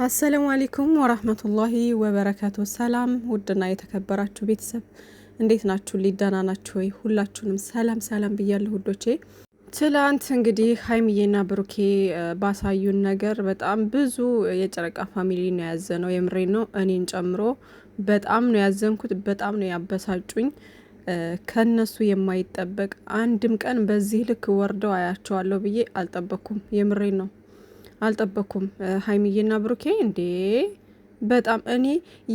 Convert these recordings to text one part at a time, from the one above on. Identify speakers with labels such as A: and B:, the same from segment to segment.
A: አሰላሙ አለይኩም ወራህመቱላሂ ወበረካቱ። ሰላም ውድና የተከበራችሁ ቤተሰብ እንዴት ናችሁ? ሊዳና ናችሁ ወይ? ሁላችሁንም ሰላም ብያለሁ ውዶቼ። ትላንት እንግዲህ ሀይሚዬና ብሩኬ ባሳዩን ነገር በጣም ብዙ የጨረቃ ፋሚሊ ነው ያዘነው። የምሬ ነው፣ እኔን ጨምሮ በጣም ነው ያዘንኩት። በጣም ነው ያበሳጩኝ። ከነሱ የማይጠበቅ አንድም ቀን በዚህ ልክ ወርደው አያቸዋለሁ ብዬ አልጠበኩም። የምሬን ነው አልጠበኩም። ሀይሚዬና ብሩኬ እንዴ በጣም እኔ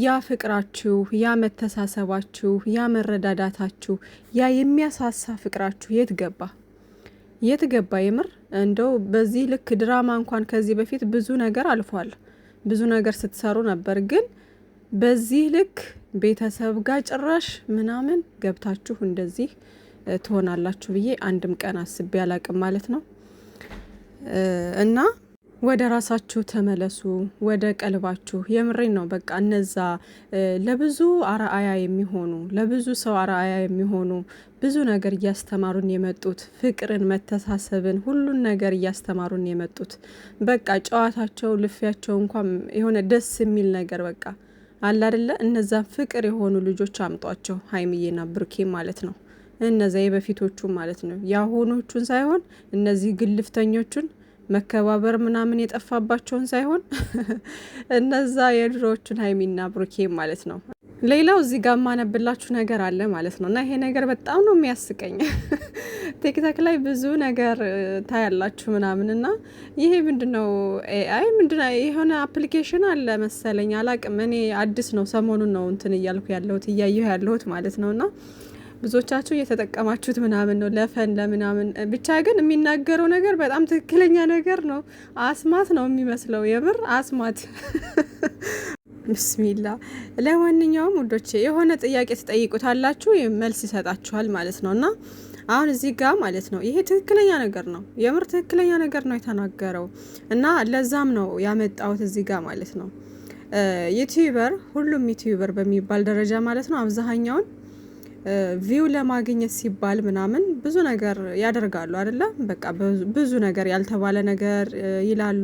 A: ያ ፍቅራችሁ፣ ያ መተሳሰባችሁ፣ ያ መረዳዳታችሁ፣ ያ የሚያሳሳ ፍቅራችሁ የት ገባ? የምር እንደው በዚህ ልክ ድራማ እንኳን ከዚህ በፊት ብዙ ነገር አልፏል። ብዙ ነገር ስትሰሩ ነበር፣ ግን በዚህ ልክ ቤተሰብ ጋር ጭራሽ ምናምን ገብታችሁ እንደዚህ ትሆናላችሁ ብዬ አንድም ቀን አስቤ አላቅም ማለት ነው። እና ወደ ራሳችሁ ተመለሱ፣ ወደ ቀልባችሁ። የምሬን ነው። በቃ እነዛ ለብዙ አርአያ የሚሆኑ ለብዙ ሰው አርአያ የሚሆኑ ብዙ ነገር እያስተማሩን የመጡት ፍቅርን፣ መተሳሰብን፣ ሁሉን ነገር እያስተማሩን የመጡት በቃ ጨዋታቸው፣ ልፊያቸው እንኳን የሆነ ደስ የሚል ነገር በቃ አለ አይደለ? እነዛ ፍቅር የሆኑ ልጆች አምጧቸው፣ ሀይሚዬና ብሩኬ ማለት ነው። እነዛ የበፊቶቹ ማለት ነው፣ የአሁኖቹን ሳይሆን እነዚህ ግልፍተኞቹን መከባበር ምናምን የጠፋባቸውን ሳይሆን እነዛ የድሮዎቹን ሀይሚና ብሩኬ ማለት ነው። ሌላው እዚህ ጋር ማነብላችሁ ነገር አለ ማለት ነው። እና ይሄ ነገር በጣም ነው የሚያስቀኝ። ቲክቶክ ላይ ብዙ ነገር ታያላችሁ ምናምን እና ይሄ ምንድነው? ኤአይ ምንድነው? የሆነ አፕሊኬሽን አለ መሰለኝ፣ አላቅም። እኔ አዲስ ነው፣ ሰሞኑን ነው እንትን እያልኩ ያለሁት እያየሁ ያለሁት ማለት ነው። እና ብዙዎቻችሁ እየተጠቀማችሁት ምናምን ነው ለፈን ለምናምን ብቻ። ግን የሚናገረው ነገር በጣም ትክክለኛ ነገር ነው። አስማት ነው የሚመስለው፣ የምር አስማት። ብስሚላ። ለማንኛውም ውዶቼ የሆነ ጥያቄ ትጠይቁታላችሁ፣ መልስ ይሰጣችኋል ማለት ነው። እና አሁን እዚህ ጋር ማለት ነው ይሄ ትክክለኛ ነገር ነው፣ የምር ትክክለኛ ነገር ነው የተናገረው። እና ለዛም ነው ያመጣሁት እዚህ ጋር ማለት ነው። ዩቲዩበር፣ ሁሉም ዩቲዩበር በሚባል ደረጃ ማለት ነው አብዛኛውን ቪው ለማግኘት ሲባል ምናምን ብዙ ነገር ያደርጋሉ አይደለ? በቃ ብዙ ነገር ያልተባለ ነገር ይላሉ፣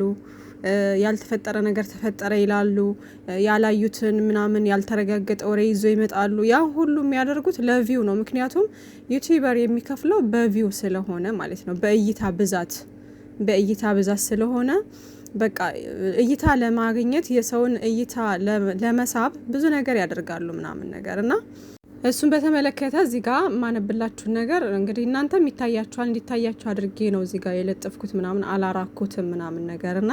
A: ያልተፈጠረ ነገር ተፈጠረ ይላሉ፣ ያላዩትን ምናምን ያልተረጋገጠ ወሬ ይዞ ይመጣሉ። ያ ሁሉ የሚያደርጉት ለቪው ነው። ምክንያቱም ዩቲዩበር የሚከፍለው በቪው ስለሆነ ማለት ነው፣ በእይታ ብዛት ስለሆነ በቃ እይታ ለማግኘት የሰውን እይታ ለመሳብ ብዙ ነገር ያደርጋሉ ምናምን ነገር እና እሱን በተመለከተ እዚህ ጋር ማነብላችሁ ነገር እንግዲህ እናንተ ይታያችኋል፣ እንዲታያችሁ አድርጌ ነው እዚህ ጋር የለጠፍኩት ምናምን አላራኩትም ምናምን ነገር እና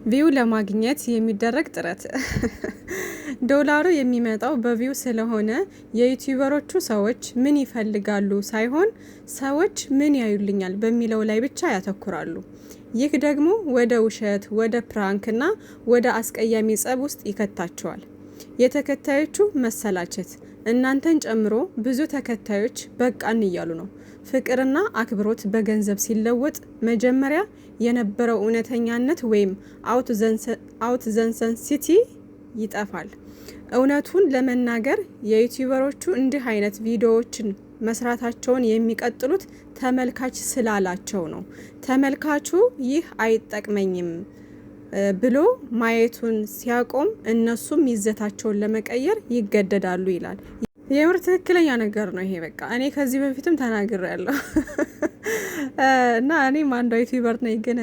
A: ቪው ለማግኘት የሚደረግ ጥረት ዶላሩ የሚመጣው በቪው ስለሆነ የዩቲዩበሮቹ ሰዎች ምን ይፈልጋሉ ሳይሆን ሰዎች ምን ያዩልኛል በሚለው ላይ ብቻ ያተኩራሉ። ይህ ደግሞ ወደ ውሸት፣ ወደ ፕራንክ እና ወደ አስቀያሚ ጸብ ውስጥ ይከታቸዋል። የተከታዮቹ መሰላቸት እናንተን ጨምሮ ብዙ ተከታዮች በቃን እያሉ ነው። ፍቅርና አክብሮት በገንዘብ ሲለወጥ መጀመሪያ የነበረው እውነተኛነት ወይም አውት ዘንሰንሲቲ ይጠፋል። እውነቱን ለመናገር የዩቲዩበሮቹ እንዲህ አይነት ቪዲዮዎችን መስራታቸውን የሚቀጥሉት ተመልካች ስላላቸው ነው። ተመልካቹ ይህ አይጠቅመኝም ብሎ ማየቱን ሲያቆም እነሱም ይዘታቸውን ለመቀየር ይገደዳሉ ይላል። የምር ትክክለኛ ነገር ነው ይሄ። በቃ እኔ ከዚህ በፊትም ተናግሬያለሁ እና እኔም አንዷ ዩቲዩበር ነኝ። ግን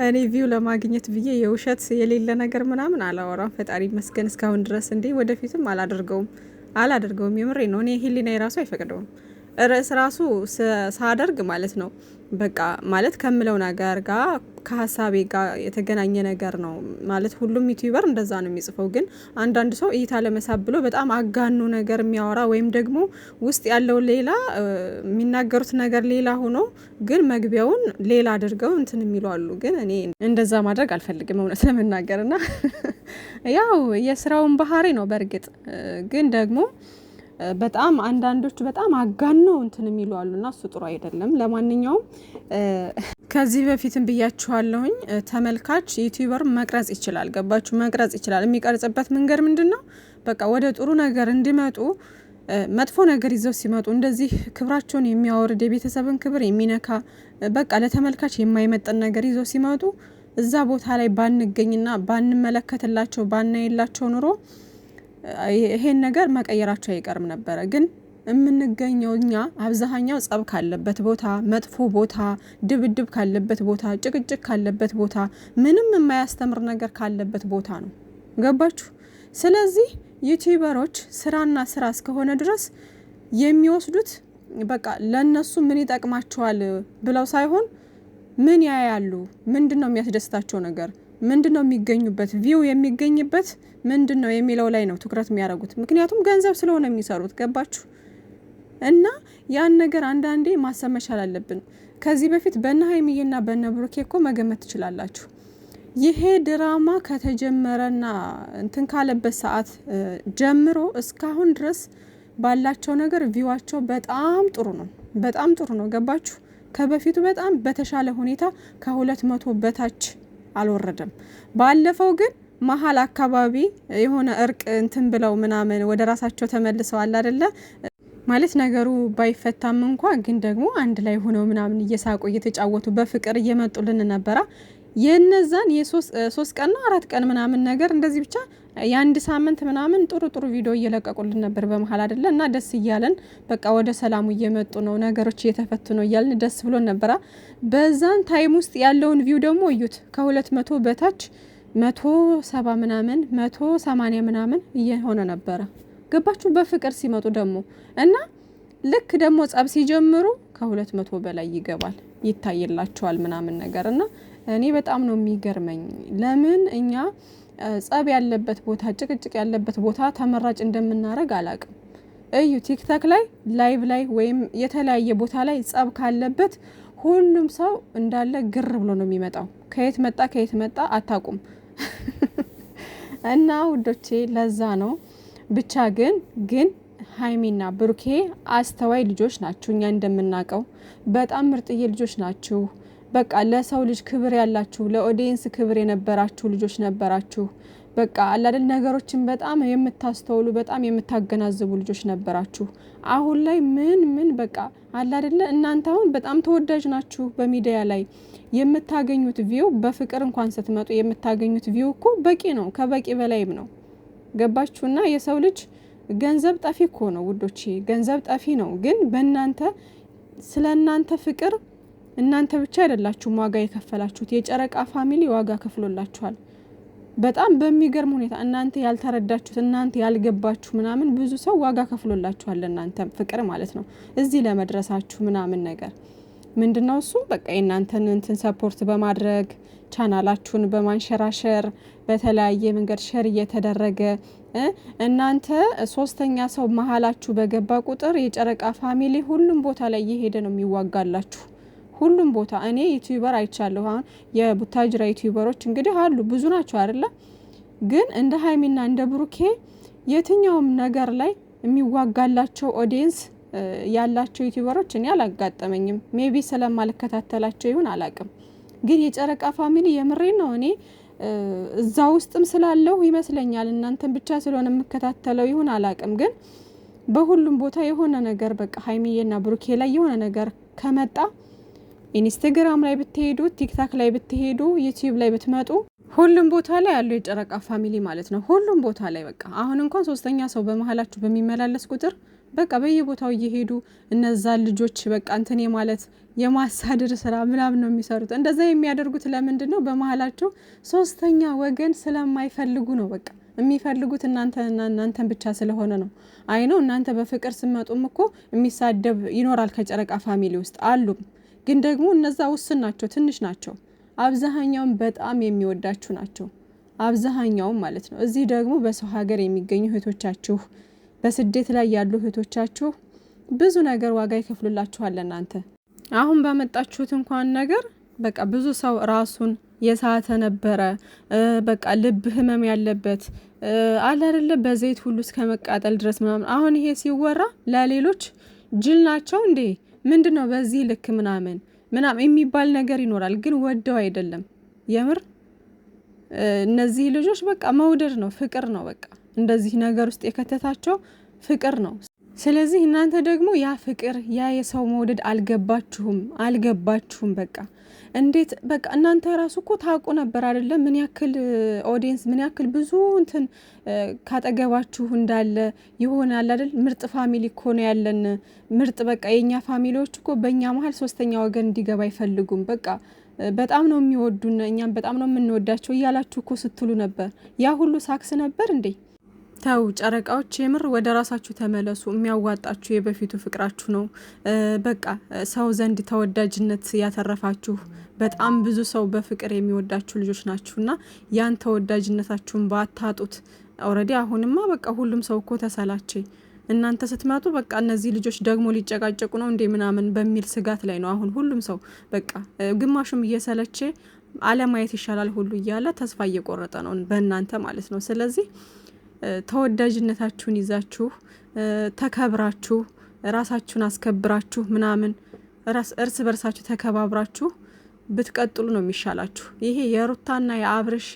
A: እኔ ቪው ለማግኘት ብዬ የውሸት የሌለ ነገር ምናምን አላወራም። ፈጣሪ ይመስገን እስካሁን ድረስ። እንዴ ወደፊትም አላደርገውም። የምሬ ነው። እኔ ህሊና የራሱ አይፈቅደውም። ርዕስ ራሱ ሳደርግ ማለት ነው በቃ ማለት ከምለው ነገር ጋር ከሀሳቤ ጋር የተገናኘ ነገር ነው ማለት። ሁሉም ዩቲዩበር እንደዛ ነው የሚጽፈው። ግን አንዳንድ ሰው እይታ ለመሳብ ብሎ በጣም አጋኑ ነገር የሚያወራ ወይም ደግሞ ውስጥ ያለው ሌላ የሚናገሩት ነገር ሌላ ሆኖ ግን መግቢያውን ሌላ አድርገው እንትን የሚሉ አሉ። ግን እኔ እንደዛ ማድረግ አልፈልግም እውነት ለመናገር እና ያው የስራውን ባህሪ ነው በእርግጥ። ግን ደግሞ በጣም አንዳንዶቹ በጣም አጋኖ እንትን የሚሉ አሉና እሱ ጥሩ አይደለም። ለማንኛውም ከዚህ በፊትም ብያችኋለሁኝ ተመልካች ዩቲዩበር መቅረጽ ይችላል። ገባችሁ? መቅረጽ ይችላል። የሚቀርጽበት መንገድ ምንድነው? በቃ ወደ ጥሩ ነገር እንዲመጡ መጥፎ ነገር ይዘው ሲመጡ እንደዚህ ክብራቸውን የሚያወርድ የቤተሰብን ክብር የሚነካ በቃ ለተመልካች የማይመጥን ነገር ይዘው ሲመጡ እዛ ቦታ ላይ ባንገኝና ባንመለከትላቸው ባናይላቸው ኑሮ ይሄን ነገር መቀየራቸው አይቀርም ነበረ። ግን የምንገኘው እኛ አብዛኛው ጸብ ካለበት ቦታ፣ መጥፎ ቦታ፣ ድብድብ ካለበት ቦታ፣ ጭቅጭቅ ካለበት ቦታ፣ ምንም የማያስተምር ነገር ካለበት ቦታ ነው። ገባችሁ? ስለዚህ ዩቲዩበሮች ስራና ስራ እስከሆነ ድረስ የሚወስዱት በቃ ለነሱ ምን ይጠቅማቸዋል ብለው ሳይሆን ምን ያያሉ፣ ምንድነው የሚያስደስታቸው ነገር፣ ምንድነው የሚገኙበት፣ ቪው የሚገኝበት ምንድነው የሚለው ላይ ነው ትኩረት የሚያደርጉት። ምክንያቱም ገንዘብ ስለሆነ የሚሰሩት። ገባችሁ? እና ያን ነገር አንዳንዴ ማሰብ መቻል አለብን። ከዚህ በፊት በእነ ሀይሚዬና በእነ ብሩኬ እኮ መገመት ትችላላችሁ። ይሄ ድራማ ከተጀመረና እንትን ካለበት ሰዓት ጀምሮ እስካሁን ድረስ ባላቸው ነገር ቪዋቸው በጣም ጥሩ ነው። በጣም ጥሩ ነው። ገባችሁ? ከበፊቱ በጣም በተሻለ ሁኔታ ከ200 በታች አልወረደም። ባለፈው ግን መሀል አካባቢ የሆነ እርቅ እንትን ብለው ምናምን ወደ ራሳቸው ተመልሰዋል አይደለ? ማለት ነገሩ ባይፈታም እንኳ ግን ደግሞ አንድ ላይ ሆነው ምናምን እየሳቁ እየተጫወቱ በፍቅር እየመጡልን ነበራ። የነዛን የ3 ቀንና 4 ቀን ምናምን ነገር እንደዚህ ብቻ የአንድ ሳምንት ምናምን ጥሩ ጥሩ ቪዲዮ እየለቀቁልን ነበር በመሀል አይደለ? እና ደስ እያለን በቃ ወደ ሰላሙ እየመጡ ነው፣ ነገሮች እየተፈቱ ነው እያልን ደስ ብሎን ነበራ። በዛን ታይም ውስጥ ያለውን ቪው ደግሞ እዩት። ከ200 በታች 170 ምናምን 180 ምናምን እየሆነ ነበረ። ገባችሁ? በፍቅር ሲመጡ ደግሞ እና ልክ ደግሞ ጸብ ሲጀምሩ ከ200 በላይ ይገባል፣ ይታይላቸዋል ምናምን ነገር እና እኔ በጣም ነው የሚገርመኝ ለምን እኛ ጸብ ያለበት ቦታ፣ ጭቅጭቅ ያለበት ቦታ ተመራጭ እንደምናረግ አላቅም። እዩ ቲክቶክ ላይ ላይቭ ላይ ወይም የተለያየ ቦታ ላይ ጸብ ካለበት ሁሉም ሰው እንዳለ ግር ብሎ ነው የሚመጣው። ከየት መጣ አታቁም። እና ውዶቼ ለዛ ነው ብቻ ግን ሀይሚና ብሩኬ አስተዋይ ልጆች ናችሁ። እኛ እንደምናውቀው በጣም ምርጥዬ ልጆች ናችሁ። በቃ ለሰው ልጅ ክብር ያላችሁ፣ ለኦዲየንስ ክብር የነበራችሁ ልጆች ነበራችሁ። በቃ አላደል ነገሮችን በጣም የምታስተውሉ በጣም የምታገናዝቡ ልጆች ነበራችሁ። አሁን ላይ ምን በቃ አላደለ እናንተ አሁን በጣም ተወዳጅ ናችሁ። በሚዲያ ላይ የምታገኙት ቪው በፍቅር እንኳን ስትመጡ የምታገኙት ቪው እኮ በቂ ነው፣ ከበቂ በላይም ነው። ገባችሁና የሰው ልጅ ገንዘብ ጠፊ እኮ ነው ውዶቼ፣ ገንዘብ ጠፊ ነው። ግን በእናንተ ስለ እናንተ ፍቅር እናንተ ብቻ አይደላችሁም ዋጋ የከፈላችሁት፣ የጨረቃ ፋሚሊ ዋጋ ከፍሎላችኋል። በጣም በሚገርም ሁኔታ እናንተ ያልተረዳችሁት እናንተ ያልገባችሁ ምናምን ብዙ ሰው ዋጋ ከፍሎላችኋል። እናንተ ፍቅር ማለት ነው እዚህ ለመድረሳችሁ ምናምን ነገር ምንድነው እሱ በቃ የእናንተን እንትን ሰፖርት በማድረግ ቻናላችሁን በማንሸራሸር በተለያየ መንገድ ሸር እየተደረገ እናንተ ሶስተኛ ሰው መሀላችሁ በገባ ቁጥር የጨረቃ ፋሚሊ ሁሉም ቦታ ላይ እየሄደ ነው የሚዋጋላችሁ። ሁሉም ቦታ እኔ ዩቲዩበር አይቻለሁ። አሁን የቡታጅራ ዩቲዩበሮች እንግዲህ አሉ ብዙ ናቸው አይደለ? ግን እንደ ሀይሚና እንደ ብሩኬ የትኛውም ነገር ላይ የሚዋጋላቸው ኦዲየንስ ያላቸው ዩቲዩበሮች እኔ አላጋጠመኝም። ሜቢ ስለማልከታተላቸው ይሁን አላቅም። ግን የጨረቃ ፋሚሊ የምሬን ነው እኔ እዛ ውስጥም ስላለው ይመስለኛል እናንተን ብቻ ስለሆነ የምከታተለው ይሁን አላቅም። ግን በሁሉም ቦታ የሆነ ነገር በቃ ሀይሚዬና ብሩኬ ላይ የሆነ ነገር ከመጣ ኢንስታግራም ላይ ብትሄዱ፣ ቲክታክ ላይ ብትሄዱ፣ ዩቲዩብ ላይ ብትመጡ ሁሉም ቦታ ላይ ያለው የጨረቃ ፋሚሊ ማለት ነው። ሁሉም ቦታ ላይ በቃ አሁን እንኳን ሶስተኛ ሰው በመሀላችሁ በሚመላለስ ቁጥር በቃ በየቦታው እየሄዱ እነዛ ልጆች በቃ እንትን ማለት የማሳደድ ስራ ምናምን ነው የሚሰሩት። እንደዛ የሚያደርጉት ለምንድን ነው? በመሀላቸው ሶስተኛ ወገን ስለማይፈልጉ ነው። በቃ የሚፈልጉት እናንተን ብቻ ስለሆነ ነው። አይ ነው እናንተ በፍቅር ስመጡም እኮ የሚሳደብ ይኖራል ከጨረቃ ፋሚሊ ውስጥ አሉም። ግን ደግሞ እነዛ ውስን ናቸው፣ ትንሽ ናቸው። አብዛኛውም በጣም የሚወዳችሁ ናቸው፣ አብዛኛውም ማለት ነው። እዚህ ደግሞ በሰው ሀገር የሚገኙ እህቶቻችሁ፣ በስደት ላይ ያሉ እህቶቻችሁ ብዙ ነገር ዋጋ ይከፍሉላችኋል። እናንተ አሁን ባመጣችሁት እንኳን ነገር በቃ ብዙ ሰው ራሱን የሳተ ነበረ። በቃ ልብ ህመም ያለበት አለ አይደለ? በዘይት ሁሉ እስከ መቃጠል ድረስ ምናምን። አሁን ይሄ ሲወራ ለሌሎች ጅል ናቸው እንዴ ምንድነው በዚህ ልክ ምናምን የሚባል ነገር ይኖራል። ግን ወደው አይደለም የምር እነዚህ ልጆች በቃ መውደድ ነው፣ ፍቅር ነው። በቃ እንደዚህ ነገር ውስጥ የከተታቸው ፍቅር ነው። ስለዚህ እናንተ ደግሞ ያ ፍቅር ያ የሰው መውደድ አልገባችሁም። በቃ እንዴት በቃ እናንተ ራሱ እኮ ታውቁ ነበር አይደለም? ምን ያክል ኦዲየንስ ምን ያክል ብዙ እንትን ካጠገባችሁ እንዳለ ይሆናል አይደል? ምርጥ ፋሚሊ እኮ ነው ያለን። ምርጥ በቃ የኛ ፋሚሊዎች እኮ በእኛ መሀል ሶስተኛ ወገን እንዲገባ አይፈልጉም። በቃ በጣም ነው የሚወዱን፣ እኛም በጣም ነው የምንወዳቸው እያላችሁ እኮ ስትሉ ነበር። ያ ሁሉ ሳክስ ነበር እንዴ? ተው ጨረቃዎች፣ የምር ወደ ራሳችሁ ተመለሱ። የሚያዋጣችሁ የበፊቱ ፍቅራችሁ ነው። በቃ ሰው ዘንድ ተወዳጅነት ያተረፋችሁ በጣም ብዙ ሰው በፍቅር የሚወዳችሁ ልጆች ናችሁና ያን ተወዳጅነታችሁን ባታጡት። ኦልሬዲ አሁንማ በቃ ሁሉም ሰው እኮ ተሰላቸ። እናንተ ስትመጡ በቃ እነዚህ ልጆች ደግሞ ሊጨቃጨቁ ነው እንዴ ምናምን በሚል ስጋት ላይ ነው አሁን ሁሉም ሰው። በቃ ግማሹም እየሰለቸ አለማየት ይሻላል ሁሉ እያለ ተስፋ እየቆረጠ ነው በእናንተ ማለት ነው። ስለዚህ ተወዳጅነታችሁን ይዛችሁ ተከብራችሁ ራሳችሁን አስከብራችሁ ምናምን እርስ በርሳችሁ ተከባብራችሁ ብትቀጥሉ ነው የሚሻላችሁ። ይሄ የሩታና የአብርሽ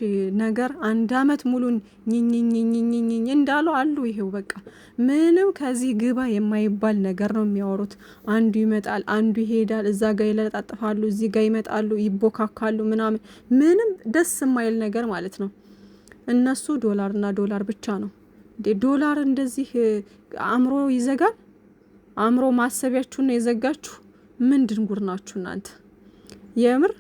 A: ነገር 1 አመት ሙሉ ኝኝኝኝኝኝ እንዳሉ አሉ። ይሄው በቃ ምንም ከዚህ ግባ የማይባል ነገር ነው የሚያወሩት። አንዱ ይመጣል፣ አንዱ ይሄዳል፣ እዛ ጋር ይለጣጥፋሉ፣ እዚህ ጋር ይመጣሉ፣ ይቦካካሉ ምናምን ምንም ደስ የማይል ነገር ማለት ነው። እነሱ ዶላርና ዶላር ብቻ ነው እንዴ? ዶላር እንደዚህ አእምሮ ይዘጋል? አእምሮ ማሰቢያችሁን የዘጋችሁ ምንድን ጉር ናችሁ እናንተ? የምር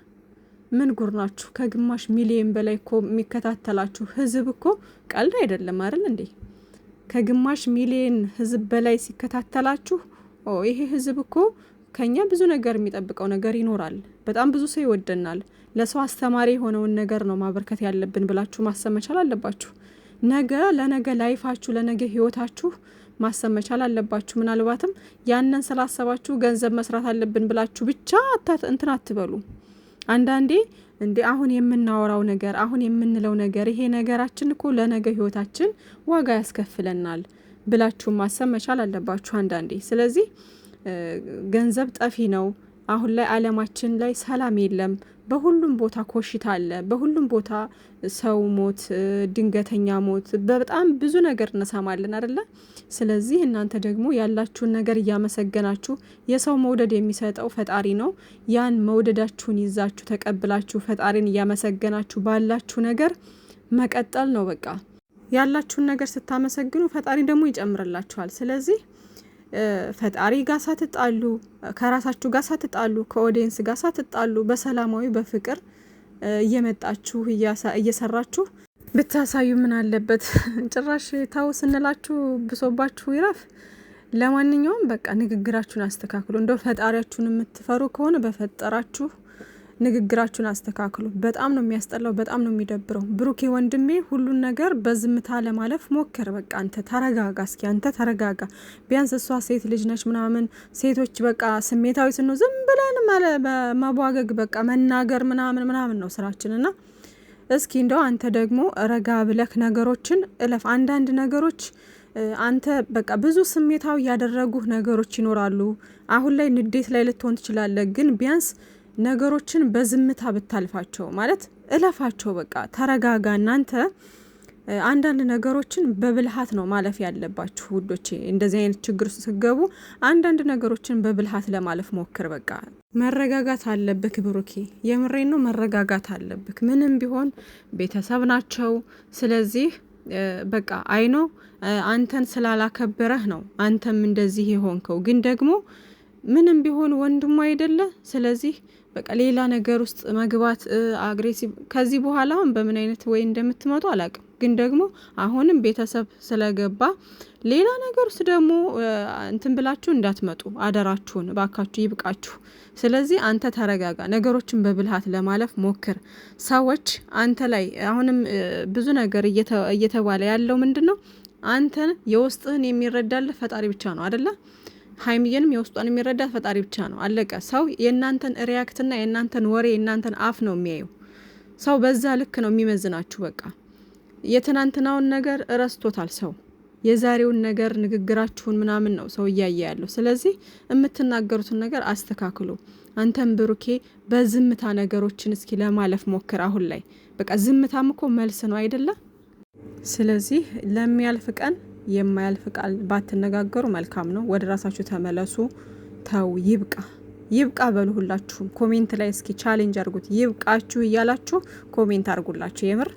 A: ምን ጉር ናችሁ? ከግማሽ ሚሊዮን በላይ እኮ የሚከታተላችሁ ህዝብ እኮ ቀልድ አይደለም አይደል እንዴ? ከግማሽ ሚሊዮን ህዝብ በላይ ሲከታተላችሁ ይሄ ህዝብ እኮ ከኛ ብዙ ነገር የሚጠብቀው ነገር ይኖራል። በጣም ብዙ ሰው ይወደናል። ለሰው አስተማሪ የሆነውን ነገር ነው ማበርከት ያለብን ብላችሁ ማሰብ መቻል አለባችሁ። ነገ ለነገ ላይፋችሁ ለነገ ህይወታችሁ ማሰብ መቻል አለባችሁ። ምናልባትም ያንን ስላሰባችሁ ገንዘብ መስራት አለብን ብላችሁ ብቻ እንትን አትበሉ። አንዳንዴ እንዴ አሁን የምናወራው ነገር አሁን የምንለው ነገር ይሄ ነገራችን እኮ ለነገ ህይወታችን ዋጋ ያስከፍለናል ብላችሁ ማሰብ መቻል አለባችሁ አንዳንዴ። ስለዚህ ገንዘብ ጠፊ ነው። አሁን ላይ አለማችን ላይ ሰላም የለም። በሁሉም ቦታ ኮሽታ አለ። በሁሉም ቦታ ሰው ሞት፣ ድንገተኛ ሞት፣ በጣም ብዙ ነገር እንሰማለን አይደለ? ስለዚህ እናንተ ደግሞ ያላችሁን ነገር እያመሰገናችሁ፣ የሰው መውደድ የሚሰጠው ፈጣሪ ነው። ያን መውደዳችሁን ይዛችሁ ተቀብላችሁ ፈጣሪን እያመሰገናችሁ ባላችሁ ነገር መቀጠል ነው። በቃ ያላችሁን ነገር ስታመሰግኑ ፈጣሪ ደግሞ ይጨምርላችኋል። ስለዚህ ፈጣሪ ጋር ሳትጣሉ፣ ከራሳችሁ ጋር ሳትጣሉ፣ ከኦዲየንስ ጋር ሳትጣሉ በሰላማዊ በፍቅር እየመጣችሁ እየሰራችሁ ብታሳዩ ምን አለበት? ጭራሽ ታው ስንላችሁ ብሶባችሁ ይረፍ። ለማንኛውም በቃ ንግግራችሁን አስተካክሉ። እንደው ፈጣሪያችሁን የምትፈሩ ከሆነ በፈጠራችሁ ንግግራችሁን አስተካክሉ። በጣም ነው የሚያስጠላው፣ በጣም ነው የሚደብረው። ብሩኬ ወንድሜ ሁሉን ነገር በዝምታ ለማለፍ ሞክር። በቃ አንተ ተረጋጋ፣ እስኪ አንተ ተረጋጋ። ቢያንስ እሷ ሴት ልጅ ነች ምናምን። ሴቶች በቃ ስሜታዊ ስኖ ዝም ብለን መቧገግ በቃ መናገር ምናምን ነው ስራችንና እስኪ እንደው አንተ ደግሞ ረጋ ብለክ ነገሮችን እለፍ። አንዳንድ ነገሮች አንተ በቃ ብዙ ስሜታዊ ያደረጉህ ነገሮች ይኖራሉ። አሁን ላይ ንዴት ላይ ልትሆን ትችላለህ፣ ግን ቢያንስ ነገሮችን በዝምታ ብታልፋቸው ማለት እለፋቸው። በቃ ተረጋጋ። እናንተ አንዳንድ ነገሮችን በብልሃት ነው ማለፍ ያለባችሁ ውዶቼ። እንደዚህ አይነት ችግር ውስጥ ስገቡ አንዳንድ ነገሮችን በብልሃት ለማለፍ ሞክር። በቃ መረጋጋት አለብክ ብሩኬ፣ የምሬን ነው። መረጋጋት አለብክ። ምንም ቢሆን ቤተሰብ ናቸው። ስለዚህ በቃ አይኖ አንተን ስላላከበረህ ነው አንተም እንደዚህ የሆንከው፣ ግን ደግሞ ምንም ቢሆን ወንድሙ አይደለ? ስለዚህ በቃ ሌላ ነገር ውስጥ መግባት አግሬሲቭ ከዚህ በኋላ አሁን በምን አይነት ወይ እንደምትመጡ አላቅም፣ ግን ደግሞ አሁንም ቤተሰብ ስለገባ ሌላ ነገር ውስጥ ደግሞ እንትን ብላችሁ እንዳትመጡ አደራችሁን፣ ባካችሁ ይብቃችሁ። ስለዚህ አንተ ተረጋጋ፣ ነገሮችን በብልሃት ለማለፍ ሞክር። ሰዎች አንተ ላይ አሁንም ብዙ ነገር እየተባለ ያለው ምንድን ነው? አንተን የውስጥህን የሚረዳልህ ፈጣሪ ብቻ ነው አይደለ? ሀይሚዬንም የውስጧን የሚረዳት ፈጣሪ ብቻ ነው። አለቀ። ሰው የእናንተን ሪያክትና የእናንተን ወሬ የእናንተን አፍ ነው የሚያየው። ሰው በዛ ልክ ነው የሚመዝናችሁ። በቃ የትናንትናውን ነገር እረስቶታል ሰው። የዛሬውን ነገር ንግግራችሁን ምናምን ነው ሰው እያየ ያለው። ስለዚህ የምትናገሩትን ነገር አስተካክሉ። አንተም ብሩኬ በዝምታ ነገሮችን እስኪ ለማለፍ ሞክር። አሁን ላይ በቃ ዝምታም እኮ መልስ ነው አይደለ? ስለዚህ ለሚያልፍ ቀን የማያልፍ ቃል ባትነጋገሩ መልካም ነው። ወደ ራሳችሁ ተመለሱ። ተው ይብቃ። ይብቃ በሉ። ሁላችሁም ኮሜንት ላይ እስኪ ቻሌንጅ አድርጉት፣ ይብቃችሁ እያላችሁ ኮሜንት አድርጉላችሁ። የምር